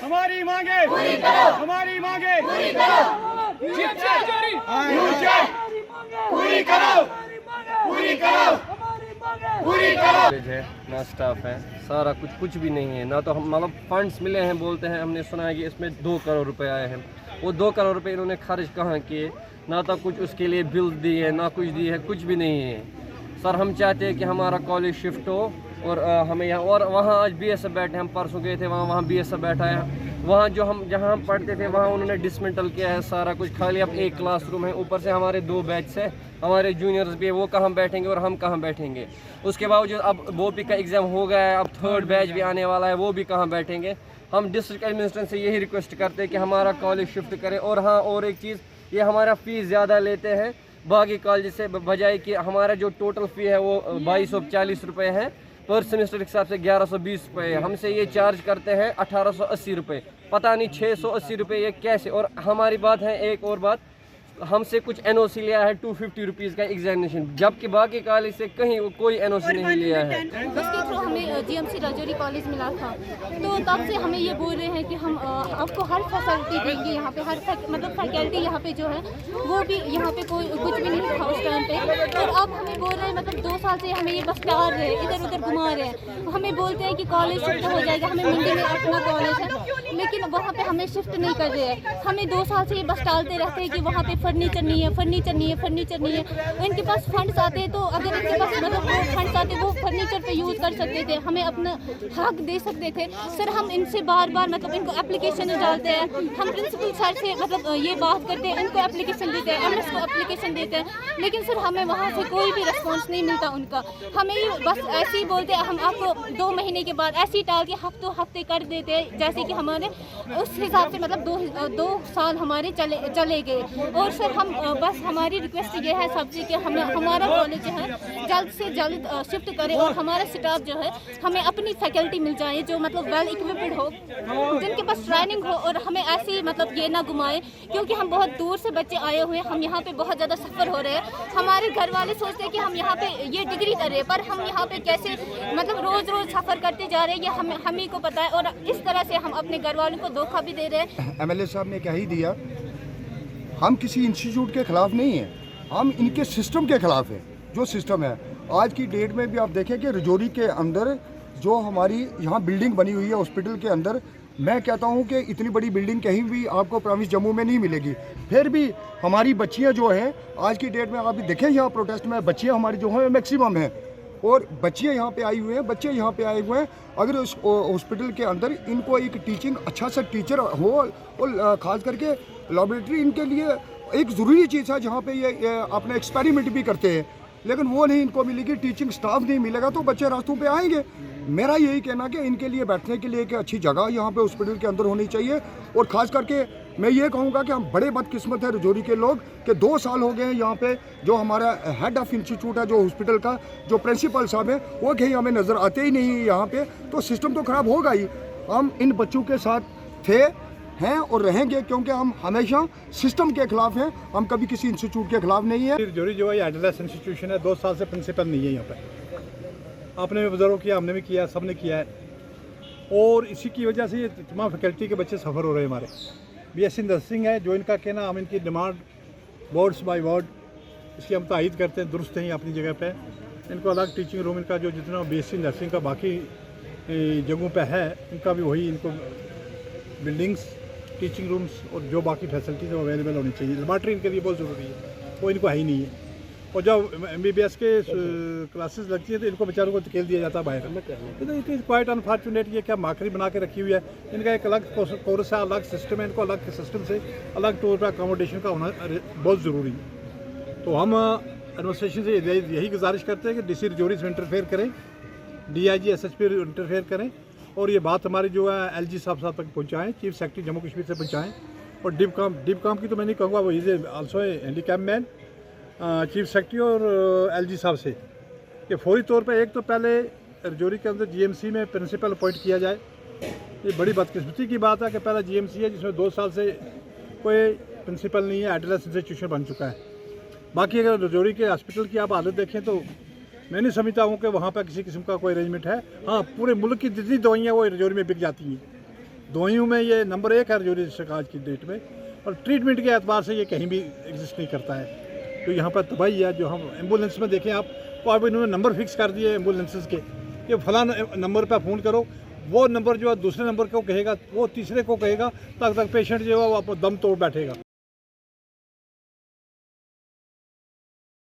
हमारी मांगे पूरी करो, हमारी मांगे पूरी करो, पूरी करो, पूरी करो, पूरी करो। है ना स्टाफ है, सारा कुछ भी नहीं है। ना तो हम मतलब फंड्स मिले हैं, बोलते हैं हमने सुना है कि इसमें 2 करोड़ रुपए आए हैं। वो 2 करोड़ रुपए इन्होंने खर्च कहाँ किए? ना तो कुछ उसके लिए बिल दिए है, ना कुछ दिए है, कुछ भी नहीं है। सर हम चाहते हैं कि हमारा कॉलेज शिफ्ट हो और हमें यहाँ और वहाँ आज BSF बैठे, हम परसों गए थे वहाँ BSF बैठा है। वहाँ जो हम जहाँ हम पढ़ते थे वहाँ उन्होंने डिसमेंटल किया है सारा कुछ, खाली अब एक क्लासरूम है। ऊपर से हमारे 2 बैच है, हमारे जूनियर्स भी है, वो कहाँ बैठेंगे और हम कहाँ बैठेंगे। उसके बावजूद अब BOPE का एग्ज़ाम हो गया है, अब 3rd बैच भी आने वाला है, वो भी कहाँ बैठेंगे। हम डिस्ट्रिक्ट एडमिनिस्ट्रेशन से यही रिक्वेस्ट करते हैं कि हमारा कॉलेज शिफ्ट करें। और हाँ, और एक चीज़, ये हमारा फ़ीस ज़्यादा लेते हैं बाकी कॉलेज से, बजाय कि हमारा जो टोटल फ़ी है वो 2240 रुपये है पर सेमेस्टर के हिसाब से 1120 रुपये है। हमसे ये चार्ज करते हैं 1880 रुपये, पता नहीं 680 रुपये ये कैसे। और हमारी बात है एक और बात, हमसे कुछ NOC लिया है 250 रुपीज़ का एग्जामिनेशन, जबकि बाकी कॉलेज से कहीं कोई NOC नहीं लिया है। उसके थ्रू हमें GMC राजौरी कॉलेज मिला था, तो तब से हमें ये बोल रहे हैं कि हम आपको हर फैसिलिटी देंगे यहाँ पे, हर मतलब फैकल्टी यहाँ पे जो है वो भी यहाँ पे कोई कुछ भी नहीं था उस टाइम पे। और अब हमें बोल रहे हैं, मतलब 2 साल से हमें ये बस टाल रहे हैं, इधर उधर घुमा रहे हैं। हमें बोलते हैं कि कॉलेज शिफ्ट हो जाएगा, हमें मंडी में अपना कॉलेज है, लेकिन वहाँ पे हमें शिफ्ट नहीं कर रहे हैं। हमें 2 साल से ये बस टालते रहते हैं कि वहाँ पे फर्नीचर नहीं है, फर्नीचर नहीं है, फर्नीचर नहीं है। इनके पास फंड्स आते हैं, तो अगर इनके पास मतलब वो फंड्स आते वो फर्नीचर पे यूज़ कर सकते थे, हमें अपना हक दे सकते थे। सर हम इनसे बार बार मतलब इनको एप्लीकेशन डालते हैं, हम प्रिंसिपल सर से मतलब ये बात करते हैं, इनको एप्लीकेशन देते हैं, MS को एप्लीकेशन देते हैं, लेकिन सर हमें वहाँ से कोई भी रिस्पॉन्स नहीं मिलता उनका। हमें बस ऐसे ही बोलते हैं, हम आपको 2 महीने के बाद ऐसे ही टाल के हफ्ते कर देते हैं, जैसे कि हमारे उस हिसाब से मतलब 2 साल हमारे चले गए। और सर हम बस हमारी रिक्वेस्ट ये है सबसे कि हमारा कॉलेज जो है जल्द से जल्द शिफ्ट करें और हमारा स्टाफ जो है हमें अपनी फैकल्टी मिल जाए जो मतलब वेल इक्विप्ड हो, जिनके पास ट्रेनिंग हो, और हमें ऐसी मतलब ये ना घुमाए, क्योंकि हम बहुत दूर से बच्चे आए हुए हैं, हम यहाँ पे बहुत ज़्यादा सफ़र हो रहे हैं। हमारे घर वाले सोचते हैं कि हम यहाँ पे ये डिग्री कर रहे हैं, पर हम यहाँ पे कैसे मतलब रोज़ सफ़र करते जा रहे हैं, ये हम ही को पता है। और इस तरह से हम अपने घर वालों को धोखा भी दे रहे हैं। MLA साहब ने क्या ही दिया, हम किसी इंस्टीट्यूट के ख़िलाफ़ नहीं हैं, हम इनके सिस्टम के ख़िलाफ़ हैं। जो सिस्टम है आज की डेट में भी आप देखें कि राजौरी के अंदर जो हमारी यहाँ बिल्डिंग बनी हुई है हॉस्पिटल के अंदर, मैं कहता हूँ कि इतनी बड़ी बिल्डिंग कहीं भी आपको प्रॉविंस जम्मू में नहीं मिलेगी। फिर भी हमारी बच्चियाँ जो हैं आज की डेट में आप देखें, यहाँ प्रोटेस्ट में बच्चियाँ हमारी जो हैं मैक्सिमम हैं, और बच्चियाँ यहाँ पे आई हुए हैं, बच्चे यहाँ पे आए हुए हैं। अगर उस हॉस्पिटल के अंदर इनको एक टीचिंग अच्छा सा टीचर हो, और ख़ास करके लैबोरेटरी इनके लिए एक ज़रूरी चीज़ है जहाँ पे ये अपना एक्सपेरिमेंट भी करते हैं, लेकिन वो नहीं इनको मिलेगी, टीचिंग स्टाफ नहीं मिलेगा तो बच्चे रास्तों पे आएंगे। मेरा यही कहना कि इनके लिए बैठने के लिए एक अच्छी जगह यहाँ पे हॉस्पिटल के अंदर होनी चाहिए। और ख़ास करके मैं ये कहूँगा कि हम बड़े बदकिस्मत है राजौरी के लोग कि 2 साल हो गए हैं यहाँ पे जो हमारा हेड ऑफ इंस्टीट्यूट है, जो हॉस्पिटल का जो प्रिंसिपल साहब है, वो कहीं हमें नज़र आते ही नहीं है यहाँ पे। तो सिस्टम तो ख़राब होगा ही। हम इन बच्चों के साथ थे, हैं और रहेंगे, क्योंकि हम हमेशा सिस्टम के खिलाफ हैं, हम कभी किसी इंस्टीट्यूट के खिलाफ नहीं है। राजौरी जो है एडलेस इंस्टीट्यूशन है, 2 साल से प्रिंसिपल नहीं है यहाँ पर। आपने भी बुजुर्गों किया, हमने भी किया, सब ने किया है, और इसी की वजह से ये तमाम फैकल्टी के बच्चे सफ़र हो रहे हैं। हमारे BSc नर्सिंग है जो इनका कहना, हम इनकी डिमांड वर्ड्स बाय वर्ड इसकी हम तायद करते हैं, दुरुस्त हैं अपनी जगह पे। इनको अलग टीचिंग रूम इनका जो जितना BSc नर्सिंग का बाकी जगहों पे है, इनका भी वही, इनको बिल्डिंग्स, टीचिंग रूम्स और जो बाकी फैसिलिटीज़ अवेलेबल होनी चाहिए। लेबॉर्ट्री इनके लिए बहुत ज़रूरी है, वो इनको है ही नहीं है। और जब MBBS के क्लासेस लगती है तो इनको बेचारों को धकेल दिया जाता है बाहर। तो इट इज़ क्वाइट अनफॉर्चुनेट, ये क्या माकरी बना के रखी हुई है। इनका एक अलग कोर्स है, अलग सिस्टम है, इनको अलग सिस्टम से अलग टूर पर अकोमोडेशन का होना बहुत ज़रूरी है। तो हम एडमिनिस्ट्रेशन से यही गुजारिश करते हैं कि DC राजौरी से इंटरफेयर करें, DIG SHP इंटरफेयर करें, और ये बात हमारी जो है LG साहब तक पहुँचाएँ, चीफ सेक्रेटरी जम्मू कश्मीर से पहुँचाएँ। और डिबकॉम की तो मैं नहीं कहूँगा, वो is also handicap man, chief secretary और LG साहब से कि फौरी तौर पे एक तो पहले राजौरी के अंदर GMC में प्रिंसिपल अपॉइंट किया जाए। ये बड़ी बदकिस्मती की बात है कि पहला GMC है जिसमें 2 साल से कोई प्रिंसिपल नहीं है, एडलेस इंस्टीट्यूशन बन चुका है। बाकी अगर राजौरी के हॉस्पिटल की आप हालत देखें तो मैं नहीं समझता हूँ कि वहाँ पर किसी किस्म का कोई अरेंजमेंट है। हाँ, पूरे मुल्क की जितनी दवाइयाँ वो राजौरी में बिक जाती हैं, दवाइयों में ये नंबर 1 है रजौरी डिस्ट्रिक्ट आज की डेट में, और ट्रीटमेंट के एतबार से ये कहीं भी एग्जिस्ट नहीं करता है। तो यहाँ पर तबाही है। जो हम एम्बुलेंस में देखें आप, तो अब इन्होंने नंबर फिक्स कर दिए एम्बुलेंसेस के कि फलां नंबर पर फ़ोन करो, वो नंबर जो है दूसरे नंबर को कहेगा, वो तीसरे को कहेगा, तब तक पेशेंट जो है वो दम तोड़ बैठेगा।